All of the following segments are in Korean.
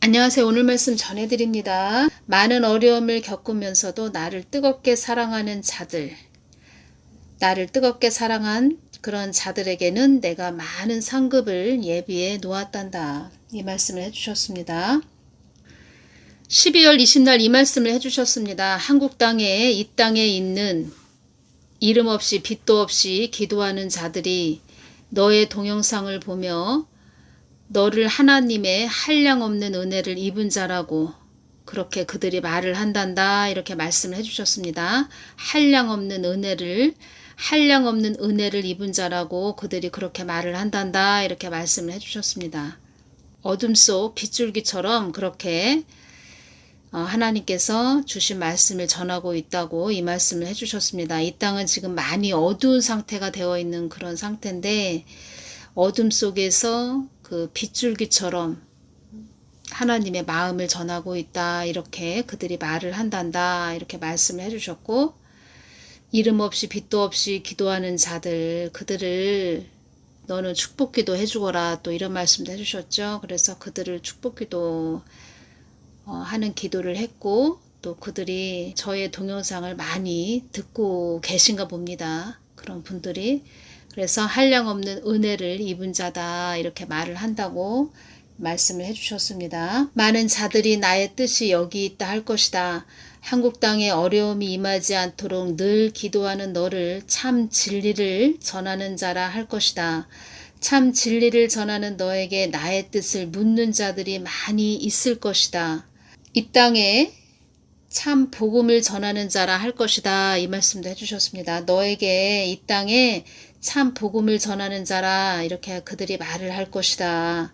안녕하세요. 오늘 말씀 전해드립니다. 많은 어려움을 겪으면서도 나를 뜨겁게 사랑하는 자들, 나를 뜨겁게 사랑한 그런 자들에게는 내가 많은 상급을 예비해 놓았단다. 이 말씀을 해주셨습니다. 12월 20날 이 말씀을 해주셨습니다. 한국 땅에, 이 땅에 있는 이름 없이 빛도 없이 기도하는 자들이 너의 동영상을 보며 너를 하나님의 한량없는 은혜를 입은 자라고 그렇게 그들이 말을 한단다. 이렇게 말씀을 해주셨습니다. 한량없는 은혜를 입은 자라고 그들이 그렇게 말을 한단다. 이렇게 말씀을 해주셨습니다. 어둠 속 빗줄기처럼 그렇게 하나님께서 주신 말씀을 전하고 있다고 이 말씀을 해주셨습니다. 이 땅은 지금 많이 어두운 상태가 되어 있는 그런 상태인데 어둠 속에서 그 빗줄기처럼 하나님의 마음을 전하고 있다. 이렇게 그들이 말을 한단다. 이렇게 말씀을 해주셨고 이름 없이 빛도 없이 기도하는 자들 그들을 너는 축복기도 해주거라. 또 이런 말씀도 해주셨죠. 그래서 그들을 축복기도 하는 기도를 했고 또 그들이 저의 동영상을 많이 듣고 계신가 봅니다. 그런 분들이 그래서 한량없는 은혜를 입은 자다 이렇게 말을 한다고 말씀을 해주셨습니다. 많은 자들이 나의 뜻이 여기 있다 할 것이다. 한국 땅에 어려움이 임하지 않도록 늘 기도하는 너를 참 진리를 전하는 자라 할 것이다. 참 진리를 전하는 너에게 나의 뜻을 묻는 자들이 많이 있을 것이다. 이 땅에 참 복음을 전하는 자라 할 것이다. 이 말씀도 해주셨습니다. 너에게 이 땅에 참 복음을 전하는 자라 이렇게 그들이 말을 할 것이다.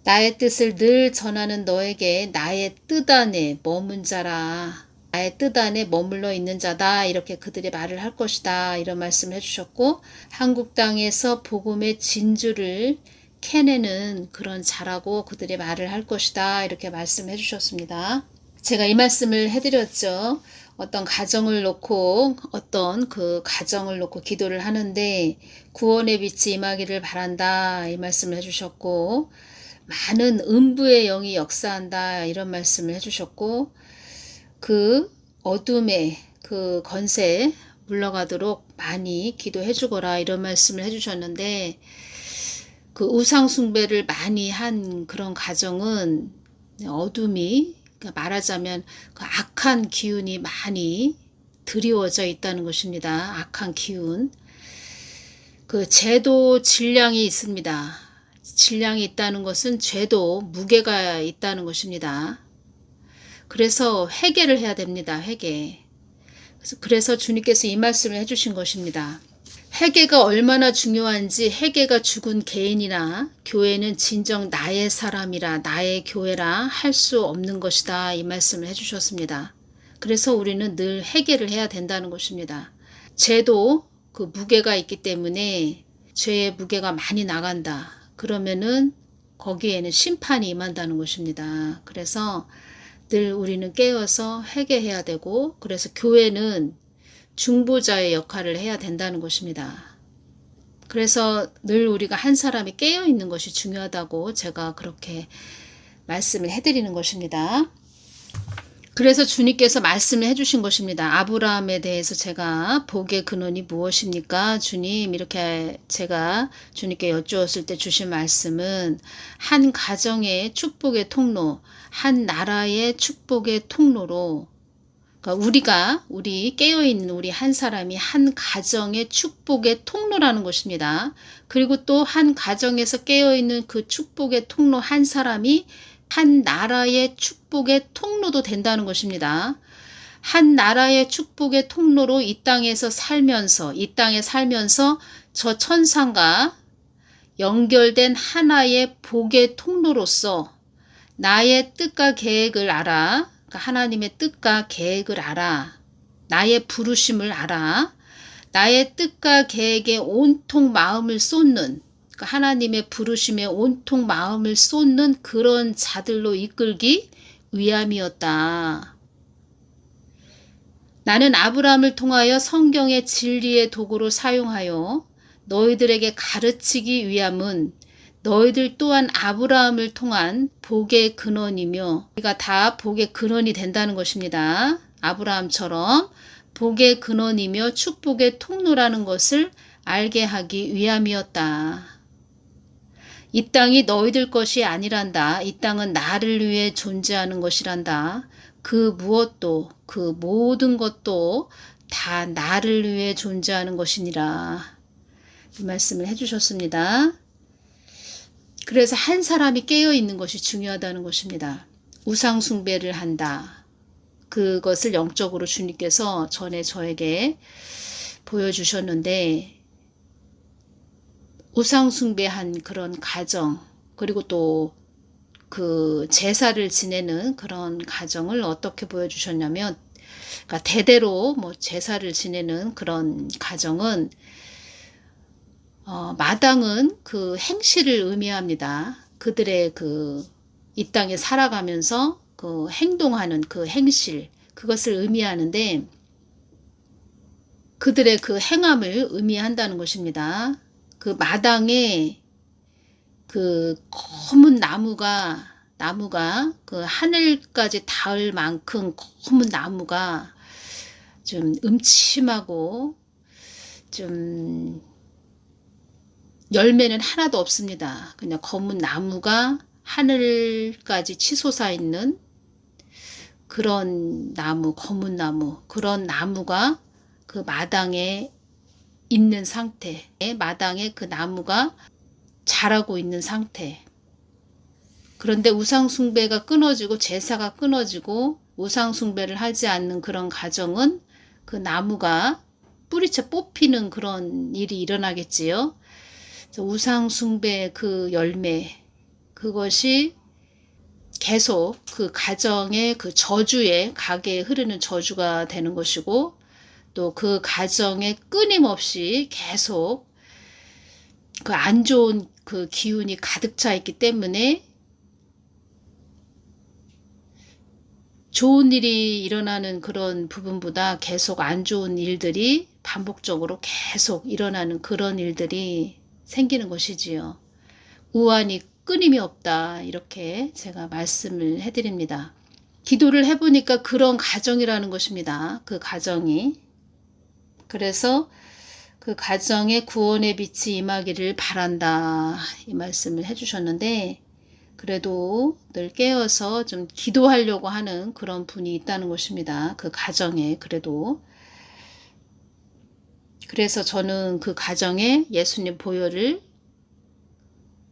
나의 뜻을 늘 전하는 너에게 나의 뜻 안에 머문 자라. 나의 뜻 안에 머물러 있는 자다. 이렇게 그들이 말을 할 것이다. 이런 말씀을 해주셨고 한국 땅에서 복음의 진주를 캐내는 그런 자라고 그들이 말을 할 것이다. 이렇게 말씀해 주셨습니다. 제가 이 말씀을 해드렸죠. 어떤 가정을 놓고 기도를 하는데 구원의 빛이 임하기를 바란다. 이 말씀을 해주셨고 많은 음부의 영이 역사한다. 이런 말씀을 해주셨고 그 어둠의 그 권세 물러가도록 많이 기도해 주거라. 이런 말씀을 해주셨는데 그 우상 숭배를 많이 한 그런 가정은 어둠이 그러니까 말하자면 그 악한 기운이 많이 드리워져 있다는 것입니다. 악한 기운. 그 죄도 질량이 있습니다. 질량이 있다는 것은 죄도 무게가 있다는 것입니다. 그래서 회개를 해야 됩니다. 회개. 그래서 주님께서 이 말씀을 해주신 것입니다. 회개가 얼마나 중요한지 회개가 죽은 개인이나 교회는 진정 나의 사람이라 나의 교회라 할 수 없는 것이다. 이 말씀을 해주셨습니다. 그래서 우리는 늘 회개를 해야 된다는 것입니다. 죄도 그 무게가 있기 때문에 죄의 무게가 많이 나간다. 그러면은 거기에는 심판이 임한다는 것입니다. 그래서 늘 우리는 깨어서 회개해야 되고 그래서 교회는 중보자의 역할을 해야 된다는 것입니다. 그래서 늘 우리가 한 사람이 깨어 있는 것이 중요하다고 제가 그렇게 말씀을 해드리는 것입니다. 그래서 주님께서 말씀을 해주신 것입니다. 아브라함에 대해서 제가 복의 근원이 무엇입니까? 주님 이렇게 제가 주님께 여쭈었을 때 주신 말씀은 한 가정의 축복의 통로, 한 나라의 축복의 통로로 그러니까 우리 깨어있는 우리 한 사람이 한 가정의 축복의 통로라는 것입니다. 그리고 또 한 가정에서 깨어있는 그 축복의 통로 한 사람이 한 나라의 축복의 통로도 된다는 것입니다. 한 나라의 축복의 통로로 이 땅에 살면서 저 천상과 연결된 하나의 복의 통로로서 나의 뜻과 계획을 알아. 하나님의 뜻과 계획을 알아. 나의 부르심을 알아. 나의 뜻과 계획에 온통 마음을 쏟는 하나님의 부르심에 온통 마음을 쏟는 그런 자들로 이끌기 위함이었다. 나는 아브라함을 통하여 성경의 진리의 도구로 사용하여 너희들에게 가르치기 위함은 너희들 또한 아브라함을 통한 복의 근원이며, 우리가 다 복의 근원이 된다는 것입니다. 아브라함처럼 복의 근원이며 축복의 통로라는 것을 알게 하기 위함이었다. 이 땅이 너희들 것이 아니란다. 이 땅은 나를 위해 존재하는 것이란다. 그 무엇도, 그 모든 것도 다 나를 위해 존재하는 것이니라. 이 말씀을 해주셨습니다. 그래서 한 사람이 깨어있는 것이 중요하다는 것입니다. 우상숭배를 한다. 그것을 영적으로 주님께서 전에 저에게 보여주셨는데, 우상숭배한 그런 가정, 그리고 또 그 제사를 지내는 그런 가정을 어떻게 보여주셨냐면, 그러니까 대대로 뭐 제사를 지내는 그런 가정은 마당은 그 행실을 의미합니다. 그들의 그 이 땅에 살아가면서 그 행동하는 그 행실, 그것을 의미하는데, 그들의 그 행함을 의미한다는 것입니다. 그 마당에 그 검은 나무가 그 하늘까지 닿을 만큼 검은 나무가 좀 음침하고 좀 열매는 하나도 없습니다. 그냥 검은 나무가 하늘까지 치솟아 있는 그런 나무, 검은 나무, 그런 나무가 그 마당에 있는 상태, 마당에 그 나무가 자라고 있는 상태. 그런데 우상숭배가 끊어지고 제사가 끊어지고 우상숭배를 하지 않는 그런 가정은 그 나무가 뿌리채 뽑히는 그런 일이 일어나겠지요. 우상숭배의 그 열매, 그것이 계속 그 가정의 그 저주에, 가게에 흐르는 저주가 되는 것이고, 또 그 가정에 끊임없이 계속 그 안 좋은 그 기운이 가득 차 있기 때문에 좋은 일이 일어나는 그런 부분보다 계속 안 좋은 일들이 반복적으로 계속 일어나는 그런 일들이 생기는 것이지요. 우환이 끊임이 없다, 이렇게 제가 말씀을 해드립니다. 기도를 해보니까 그런 가정이라는 것입니다. 그 가정이. 그래서 그 가정에 구원의 빛이 임하기를 바란다, 이 말씀을 해주셨는데, 그래도 늘 깨어서 좀 기도하려고 하는 그런 분이 있다는 것입니다. 그 가정에. 그래서 저는 그 가정에 예수님 보혈을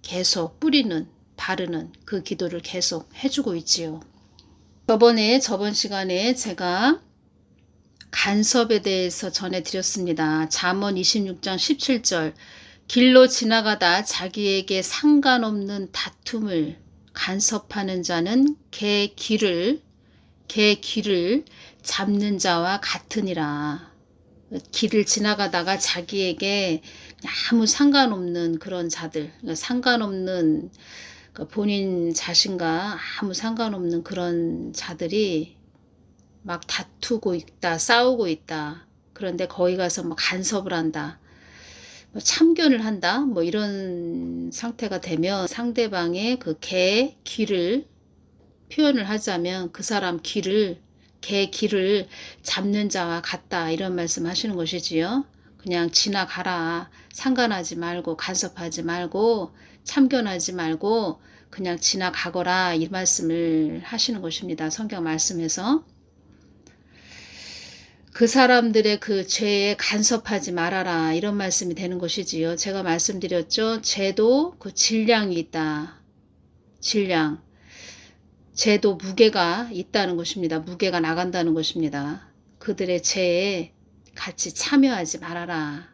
계속 뿌리는, 바르는 그 기도를 계속 해주고 있지요. 저번 시간에 제가 간섭에 대해서 전해드렸습니다. 잠언 26장 17절, 길로 지나가다 자기에게 상관없는 다툼을 간섭하는 자는 개 귀를 잡는 자와 같으니라. 길을 지나가다가 자기에게 아무 상관없는 그런 자들, 상관없는, 본인 자신과 아무 상관없는 그런 자들이 막 다투고 있다, 싸우고 있다. 그런데 거기 가서 뭐 간섭을 한다, 뭐 참견을 한다, 뭐 이런 상태가 되면 상대방의 그 개 귀를, 표현을 하자면 그 사람 개 귀를 잡는 자와 같다, 이런 말씀 하시는 것이지요. 그냥 지나가라. 상관하지 말고, 간섭하지 말고, 참견하지 말고 그냥 지나가거라, 이 말씀을 하시는 것입니다. 성경 말씀에서. 그 사람들의 그 죄에 간섭하지 말아라, 이런 말씀이 되는 것이지요. 제가 말씀드렸죠. 죄도 그 질량이 있다. 죄도 무게가 있다는 것입니다. 무게가 나간다는 것입니다. 그들의 죄에 같이 참여하지 말아라.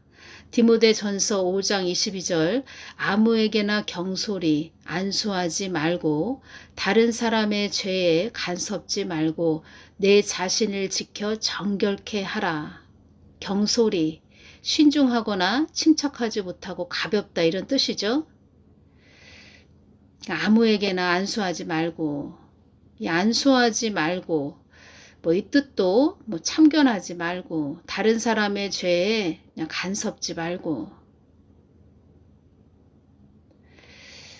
디모데전서 5장 22절, 아무에게나 경솔히 안수하지 말고 다른 사람의 죄에 간섭지 말고 내 자신을 지켜 정결케 하라. 경솔히, 신중하거나 침착하지 못하고 가볍다, 이런 뜻이죠. 아무에게나 안수하지 말고, 이 안수하지 말고, 뭐 이 뜻도 뭐 참견하지 말고, 다른 사람의 죄에 그냥 간섭지 말고,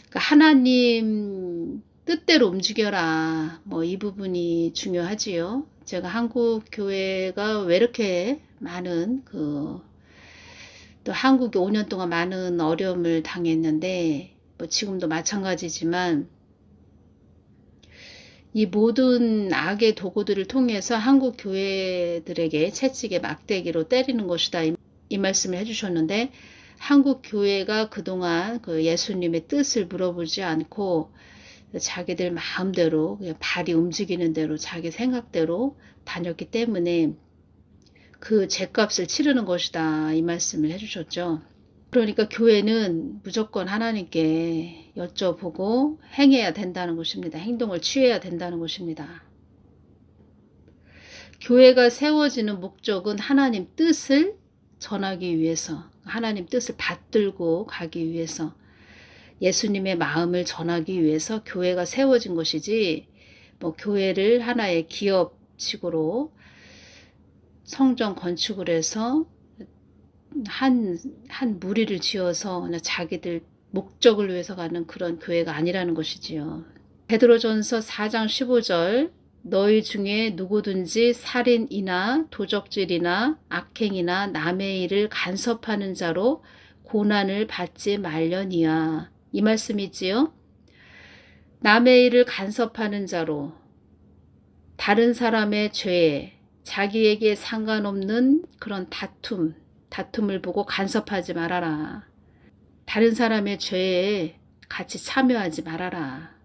그러니까 하나님 뜻대로 움직여라. 뭐 이 부분이 중요하지요. 제가 한국 교회가 왜 이렇게 많은 또 한국에 5년 동안 많은 어려움을 당했는데 뭐 지금도 마찬가지지만 이 모든 악의 도구들을 통해서 한국 교회들에게 채찍에 막대기로 때리는 것이다. 이 말씀을 해주셨는데 한국 교회가 그동안 그 예수님의 뜻을 물어보지 않고 자기들 마음대로 그냥 발이 움직이는 대로 자기 생각대로 다녔기 때문에 그 죗값을 치르는 것이다. 이 말씀을 해주셨죠. 그러니까 교회는 무조건 하나님께 여쭤보고 행해야 된다는 것입니다. 행동을 취해야 된다는 것입니다. 교회가 세워지는 목적은 하나님 뜻을 전하기 위해서, 하나님 뜻을 받들고 가기 위해서, 예수님의 마음을 전하기 위해서 교회가 세워진 것이지, 뭐 교회를 하나의 기업식으로 성전 건축을 해서 한 무리를 지어서 자기들 목적을 위해서 가는 그런 교회가 아니라는 것이지요. 베드로전서 4장 15절 너희 중에 누구든지 살인이나 도적질이나 악행이나 남의 일을 간섭하는 자로 고난을 받지 말려니와 이 말씀이지요. 남의 일을 간섭하는 자로 다른 사람의 죄에 자기에게 상관없는 그런 다툼을 보고 간섭하지 말아라. 다른 사람의 죄에 같이 참여하지 말아라.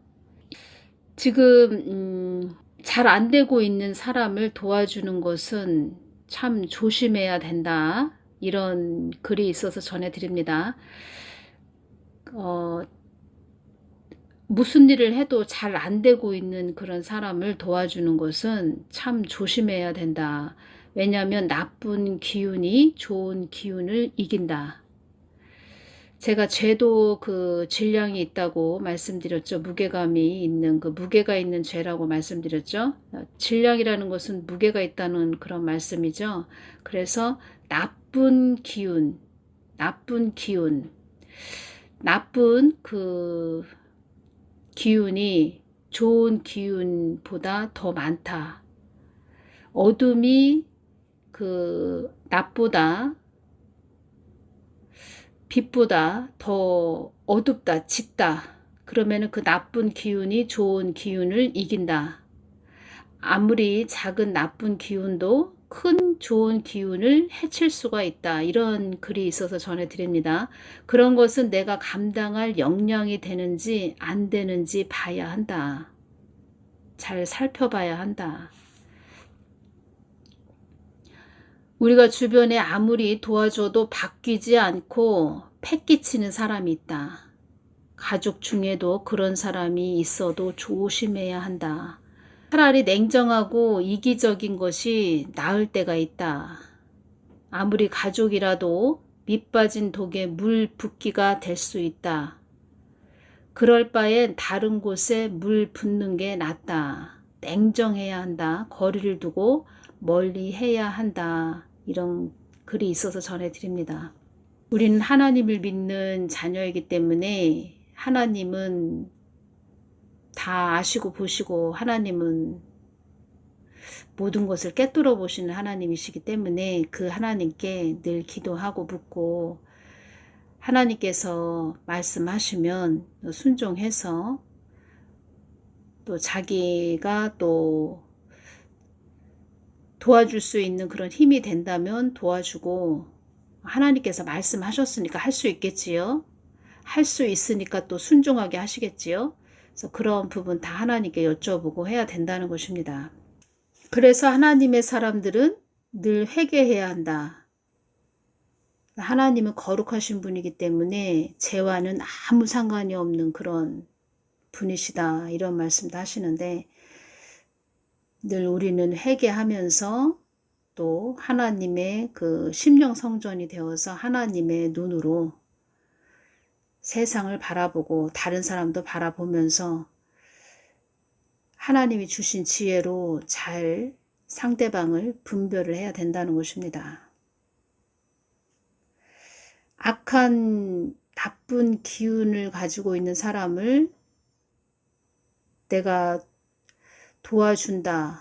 지금 잘 안 되고 있는 사람을 도와주는 것은 참 조심해야 된다. 이런 글이 있어서 전해드립니다. 무슨 일을 해도 잘 안 되고 있는 그런 사람을 도와주는 것은 참 조심해야 된다. 왜냐하면 나쁜 기운이 좋은 기운을 이긴다. 제가 죄도 그 질량이 있다고 말씀드렸죠. 무게감이 있는 무게가 있는 죄라고 말씀드렸죠. 질량이라는 것은 무게가 있다는 그런 말씀이죠. 그래서 나쁜 기운이 좋은 기운보다 더 많다. 어둠이 낮보다 빛보다 더 어둡다, 짙다. 그러면은 그 나쁜 기운이 좋은 기운을 이긴다. 아무리 작은 나쁜 기운도 큰 좋은 기운을 해칠 수가 있다. 이런 글이 있어서 전해드립니다. 그런 것은 내가 감당할 역량이 되는지 안 되는지 봐야 한다. 잘 살펴봐야 한다. 우리가 주변에 아무리 도와줘도 바뀌지 않고 패기치는 사람이 있다. 가족 중에도 그런 사람이 있어도 조심해야 한다. 차라리 냉정하고 이기적인 것이 나을 때가 있다. 아무리 가족이라도 밑빠진 독에 물 붓기가 될 수 있다. 그럴 바엔 다른 곳에 물 붓는 게 낫다. 냉정해야 한다. 거리를 두고 멀리 해야 한다. 이런 글이 있어서 전해드립니다. 우리는 하나님을 믿는 자녀이기 때문에 하나님은 다 아시고 보시고 하나님은 모든 것을 꿰뚫어 보시는 하나님이시기 때문에 그 하나님께 늘 기도하고 묻고 하나님께서 말씀하시면 순종해서 또 자기가 또 도와줄 수 있는 그런 힘이 된다면 도와주고 하나님께서 말씀하셨으니까 할 수 있겠지요. 할 수 있으니까 또 순종하게 하시겠지요. 그래서 그런 부분 다 하나님께 여쭤보고 해야 된다는 것입니다. 그래서 하나님의 사람들은 늘 회개해야 한다. 하나님은 거룩하신 분이기 때문에 죄와는 아무 상관이 없는 그런 분이시다. 이런 말씀도 하시는데 늘 우리는 회개하면서 또 하나님의 그 심령 성전이 되어서 하나님의 눈으로 세상을 바라보고 다른 사람도 바라보면서 하나님이 주신 지혜로 잘 상대방을 분별을 해야 된다는 것입니다. 악한 나쁜 기운을 가지고 있는 사람을 내가 도와준다.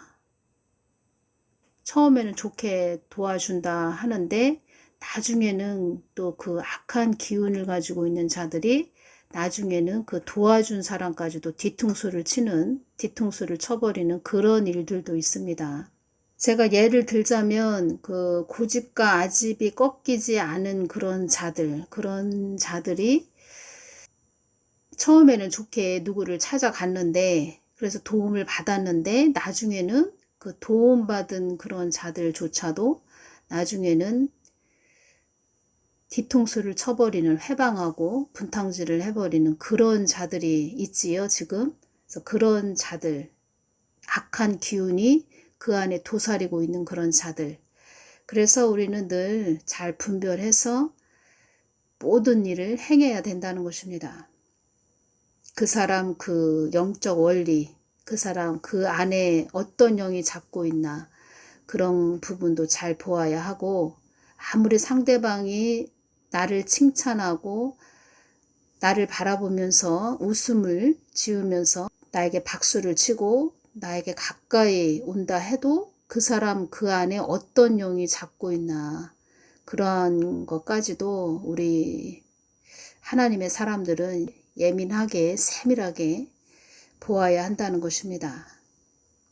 처음에는 좋게 도와준다 하는데 나중에는 또 그 악한 기운을 가지고 있는 자들이 나중에는 그 도와준 사람까지도 뒤통수를 쳐버리는 그런 일들도 있습니다. 제가 예를 들자면 그 고집과 아집이 꺾이지 않은 그런 자들이 처음에는 좋게 누구를 찾아갔는데 그래서 도움을 받았는데 나중에는 그 도움받은 그런 자들조차도 나중에는 뒤통수를 쳐버리는 회방하고 분탕질을 해버리는 그런 자들이 있지요, 지금. 그래서 그런 자들, 악한 기운이 그 안에 도사리고 있는 그런 자들. 그래서 우리는 늘 잘 분별해서 모든 일을 행해야 된다는 것입니다. 그 사람 그 영적 원리, 그 사람 그 안에 어떤 영이 잡고 있나 그런 부분도 잘 보아야 하고 아무리 상대방이 나를 칭찬하고 나를 바라보면서 웃음을 지으면서 나에게 박수를 치고 나에게 가까이 온다 해도 그 사람 그 안에 어떤 영이 잡고 있나 그러한 것까지도 우리 하나님의 사람들은 예민하게 세밀하게 보아야 한다는 것입니다.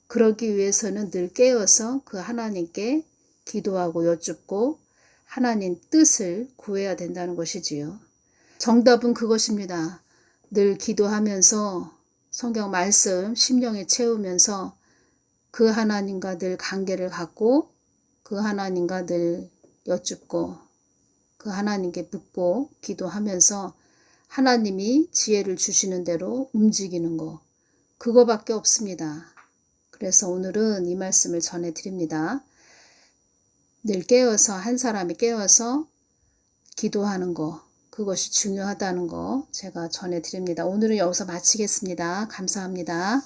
그러기 위해서는 늘 깨어서 그 하나님께 기도하고 여쭙고 하나님 뜻을 구해야 된다는 것이지요. 정답은 그것입니다. 늘 기도하면서 성경 말씀 심령에 채우면서 그 하나님과 늘 관계를 갖고 그 하나님과 늘 여쭙고 그 하나님께 묻고 기도하면서 하나님이 지혜를 주시는 대로 움직이는 거 그거밖에 없습니다. 그래서 오늘은 이 말씀을 전해드립니다. 늘 깨어서 한 사람이 깨어서 기도하는 거 그것이 중요하다는 거 제가 전해드립니다. 오늘은 여기서 마치겠습니다. 감사합니다.